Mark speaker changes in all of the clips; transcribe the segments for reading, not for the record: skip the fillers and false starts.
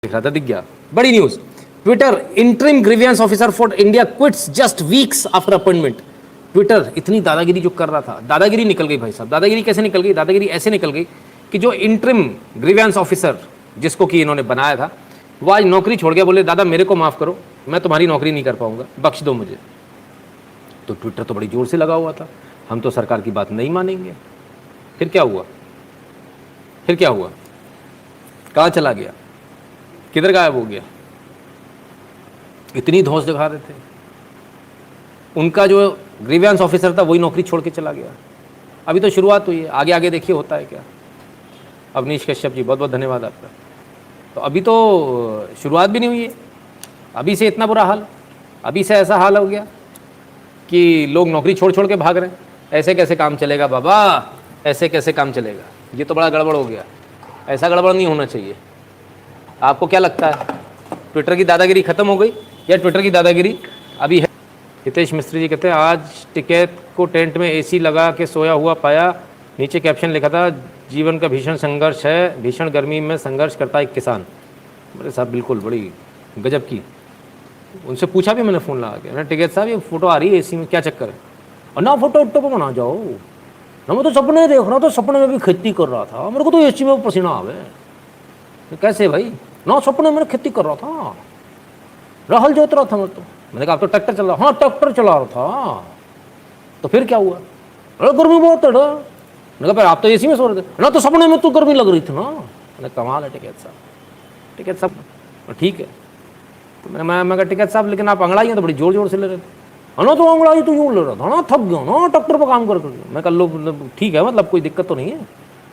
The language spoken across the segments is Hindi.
Speaker 1: दिख रहा था, दिख गया। बड़ी news, Twitter interim grievance officer for India quits just weeks after appointment. Twitter इतनी दादागिरी जो कर रहा था, दादागिरी निकल गई भाई साहब। दादागिरी कैसे निकल गई? दादागिरी ऐसे निकल गई कि जो इंटरिम ग्रीवियंस ऑफिसर जिसको कि इन्होंने बनाया था, वो आज नौकरी छोड़ गया। बोले दादा मेरे को माफ करो, मैं तुम्हारी नौकरी नहीं कर पाऊंगा, बख्श दो मुझे। तो ट्विटर तो बड़ी जोर से लगा हुआ था, हम तो सरकार की बात नहीं मानेंगे। फिर क्या हुआ? फिर क्या हुआ? कहाँ चला गया? किधर गायब हो गया? इतनी धौंस दिखा रहे थे। उनका जो ग्रीवियंस ऑफिसर था वही नौकरी छोड़ के चला गया। अभी तो शुरुआत हुई है, आगे आगे देखिए होता है क्या। अवनीश कश्यप जी बहुत बहुत धन्यवाद आपका। तो अभी तो शुरुआत भी नहीं हुई है, अभी से इतना बुरा हाल, अभी से ऐसा हाल हो गया कि लोग नौकरी छोड़ छोड़ के भाग रहे हैं। ऐसे कैसे काम चलेगा बाबा, ऐसे कैसे काम चलेगा? ये तो बड़ा गड़बड़ हो गया। ऐसा गड़बड़ नहीं होना चाहिए। आपको क्या लगता है, ट्विटर की दादागिरी खत्म हो गई या ट्विटर की दादागिरी अभी है? हितेश मिस्त्री जी कहते हैं आज टिकैत को टेंट में एसी लगा के सोया हुआ पाया, नीचे कैप्शन लिखा था जीवन का भीषण संघर्ष है, भीषण गर्मी में संघर्ष करता है एक किसान। मेरे साहब बिल्कुल बड़ी गजब की। उनसे पूछा भी मैंने फ़ोन लगा के, ना टिकैत साहब ये फोटो आ रही है एसी में, क्या चक्कर है? और ना फोटो उट्टो पर बना जाओ ना, मैं तो सपने देख रहा था, सपने में भी खेती कर रहा था, मेरे को तो एसी में पसीना आवे। कैसे भाई? ना सपने में खेती कर रहा था, रहल जोत रहा था मैं तो। मैंने कहा आप तो ट्रैक्टर चला? हाँ ट्रैक्टर चला रहा था। तो फिर क्या हुआ? अरे गर्मी बहुत है। मैंने कहा आप तो एसी में सो रहे थे ना, तो सपने में तो गर्मी लग रही थी ना। मैंने कमाल है टिकैत साहब, टिकैत साहब ठीक है। तो मैं कहा टिकैत साहब लेकिन आप अंगड़ाई हैं तो बड़ी जोर जोर से ले रहे थे। ना तो अंगड़ाई तो यूँ ले रहा था ना, थक गया ना ट्रैक्टर पर काम कर। मैं कहा लोग ठीक है, मतलब कोई दिक्कत तो नहीं है।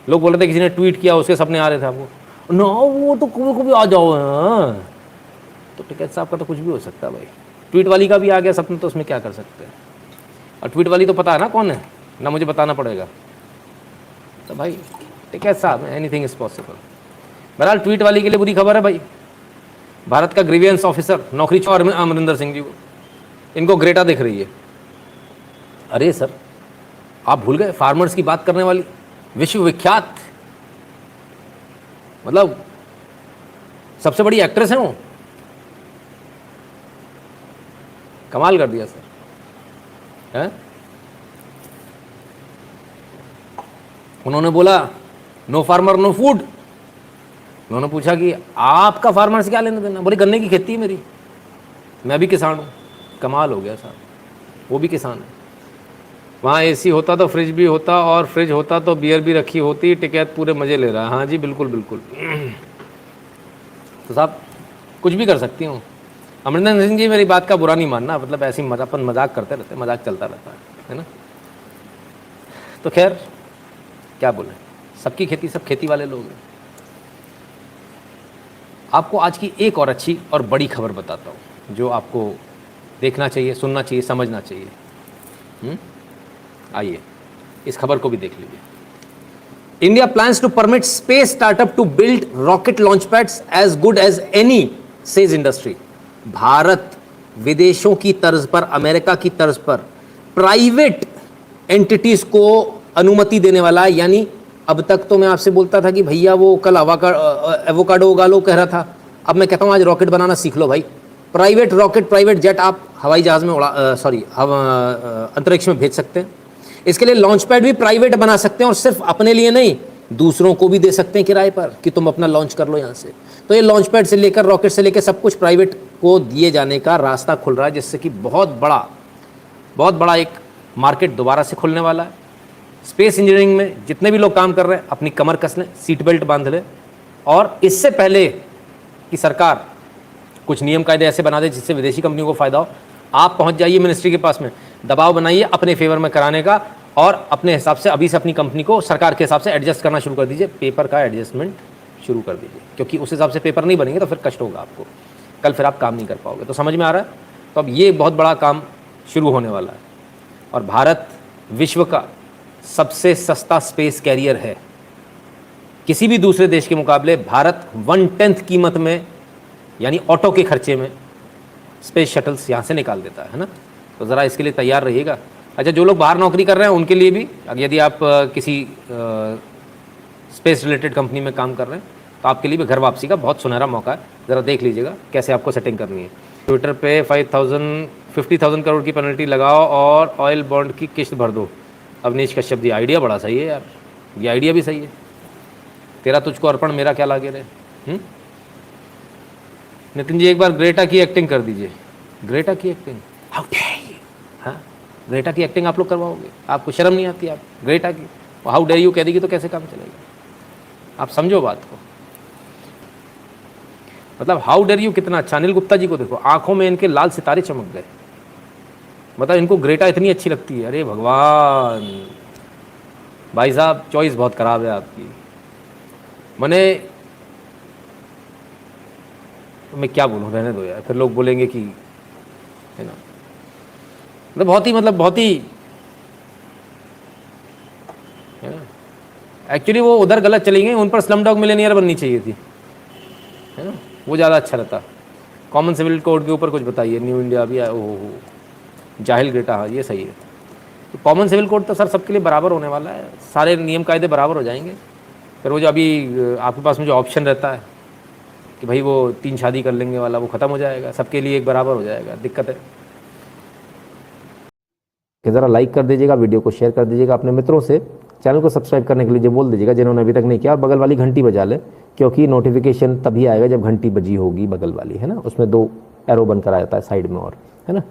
Speaker 1: लोग बोल रहे थे किसी ने ट्वीट किया उसके सपने आ रहे थे आपको ना, वो तो कभी कभी आ जाओ। तो टिकैत साहब का तो कुछ भी हो सकता है भाई। ट्वीट वाली का भी आ गया सपना, तो उसमें क्या कर सकते हैं। और ट्वीट वाली तो पता है ना कौन है, ना मुझे बताना पड़ेगा। तो भाई टिकैत साहब एनीथिंग इज पॉसिबल। बहरहाल ट्वीट वाली के लिए बुरी खबर है भाई, भारत का ग्रीवियंस ऑफिसर नौकरी छोड़ अमरिंदर सिंह जी को, इनको ग्रेटा दिख रही है। अरे सर आप भूल गए फार्मर्स की बात करने वाली विश्वविख्यात, मतलब सबसे बड़ी एक्ट्रेस है वो। कमाल कर दिया सर है? उन्होंने बोला नो फार्मर नो फूड। उन्होंने पूछा कि आपका फार्मर से क्या लेना देना? बोले गन्ने की खेती है मेरी, मैं भी किसान हूँ। कमाल हो गया साहब, वो भी किसान है। वहाँ एसी होता तो फ्रिज भी होता, और फ्रिज होता तो बियर भी रखी होती। टिकैत पूरे मज़े ले रहा है। हाँ जी बिल्कुल बिल्कुल। तो साहब कुछ भी कर सकती हूँ। अमरिंदर सिंह जी मेरी बात का बुरा नहीं मानना, मतलब ऐसी मजाक करते रहते, मजाक चलता रहता है ना। तो खैर क्या बोले, सबकी खेती, सब खेती वाले लोग हैं। आपको आज की एक और अच्छी और बड़ी खबर बताता हूँ जो आपको देखना चाहिए, सुनना चाहिए, समझना चाहिए। आइए इस खबर को भी देख लीजिए। India plans to permit space startup to build rocket launch pads as good as any says industry. Bharat विदेशों की तर्ज पर, अमेरिका की तर्ज पर प्राइवेट एंटिटीज को अनुमति देने वाला है। यानी अब तक तो मैं आपसे बोलता था कि भैया वो कल एवोकाडो उगा लो कह रहा था, अब मैं कहता हूँ आज रॉकेट बनाना सीख लो भाई। प्राइवेट रॉकेट, प्राइवेट जेट आप हवाई जहाज में अंतरिक्ष में भेज सकते हैं। इसके लिए लॉन्च पैड भी प्राइवेट बना सकते हैं, और सिर्फ अपने लिए नहीं दूसरों को भी दे सकते हैं किराए पर कि तुम अपना लॉन्च कर लो यहाँ से। तो ये लॉन्च पैड से लेकर रॉकेट से लेकर सब कुछ प्राइवेट को दिए जाने का रास्ता खुल रहा है, जिससे कि बहुत बड़ा एक मार्केट दोबारा से खुलने वाला है। स्पेस इंजीनियरिंग में जितने भी लोग काम कर रहे हैं अपनी कमर कस लें, सीट बेल्ट बांध लें, और इससे पहले कि सरकार कुछ नियम कायदे ऐसे बना दे जिससे विदेशी कंपनियों को फायदा हो, आप पहुंच जाइए मिनिस्ट्री के पास में, दबाव बनाइए अपने फेवर में कराने का, और अपने हिसाब से अभी से अपनी कंपनी को सरकार के हिसाब से एडजस्ट करना शुरू कर दीजिए। पेपर का एडजस्टमेंट शुरू कर दीजिए, क्योंकि उस हिसाब से पेपर नहीं बनेंगे तो फिर कष्ट होगा आपको, कल फिर आप काम नहीं कर पाओगे। तो समझ में आ रहा है? तो अब ये बहुत बड़ा काम शुरू होने वाला है, और भारत विश्व का सबसे सस्ता स्पेस कैरियर है। किसी भी दूसरे देश के मुकाबले भारत 1/10 कीमत में, यानी ऑटो के खर्चे में स्पेस शटल्स यहाँ से निकाल देता है ना। तो ज़रा इसके लिए तैयार रहिएगा। अच्छा, जो लोग बाहर नौकरी कर रहे हैं उनके लिए भी, यदि आप किसी स्पेस रिलेटेड कंपनी में काम कर रहे हैं तो आपके लिए भी घर वापसी का बहुत सुनहरा मौका है, ज़रा देख लीजिएगा कैसे आपको सेटिंग करनी है। ट्विटर पे 50,000 करोड़ की पेनल्टी लगाओ और ऑयल बॉन्ड की किस्त भर दो। अवनीश कश्यप जी, आइडिया बड़ा सही है यार, ये आइडिया भी सही है। तेरा तुझको अर्पण मेरा क्या लागे रे। नितिन जी एक बार ग्रेटा की एक्टिंग कर दीजिए। ग्रेटा की एक्टिंग, हाउ डेयर यू। हाँ, ग्रेटा की एक्टिंग आप लोग करवाओगे, आपको शर्म नहीं आती? आप ग्रेटा की हाउ डेयर यू कह देगी तो कैसे काम चलेगा? आप समझो बात को, मतलब हाउ डेयर यू कितना अच्छा। अनिल गुप्ता जी को देखो, आंखों में इनके लाल सितारे चमक गए, मतलब इनको ग्रेटा इतनी अच्छी लगती है। अरे भगवान, भाई साहब चॉइस बहुत खराब है आपकी। मैंने, तो मैं क्या बोलूँ, रहने दो यार, फिर लोग बोलेंगे कि, है ना, मतलब बहुत ही है ना। एक्चुअली वो उधर गलत चली गई, उन पर स्लम डॉग मिलियनेयर बननी चाहिए थी, है ना, वो ज़्यादा अच्छा रहता। कॉमन सिविल कोड के ऊपर कुछ बताइए, न्यू इंडिया भी आया। ओहो, जाहिल ग्रेटा, हाँ ये सही है। तो कॉमन सिविल कोड तो सर सबके लिए बराबर होने वाला है, सारे नियम कायदे बराबर हो जाएंगे। फिर वो जो अभी आपके पास में जो ऑप्शन रहता है कि भाई वो 3 शादी कर लेंगे वाला, वो ख़त्म हो जाएगा, सबके लिए एक बराबर हो जाएगा। दिक्कत है कि ज़रा लाइक कर दीजिएगा, वीडियो को शेयर कर दीजिएगा अपने मित्रों से, चैनल को सब्सक्राइब करने के लिए जो बोल दीजिएगा जिन्होंने अभी तक नहीं किया, और बगल वाली घंटी बजा लें, क्योंकि नोटिफिकेशन तभी आएगा जब घंटी बजी होगी बगल वाली, है ना, उसमें 2 एरो बनकर आ जाता है साइड में, और है ना।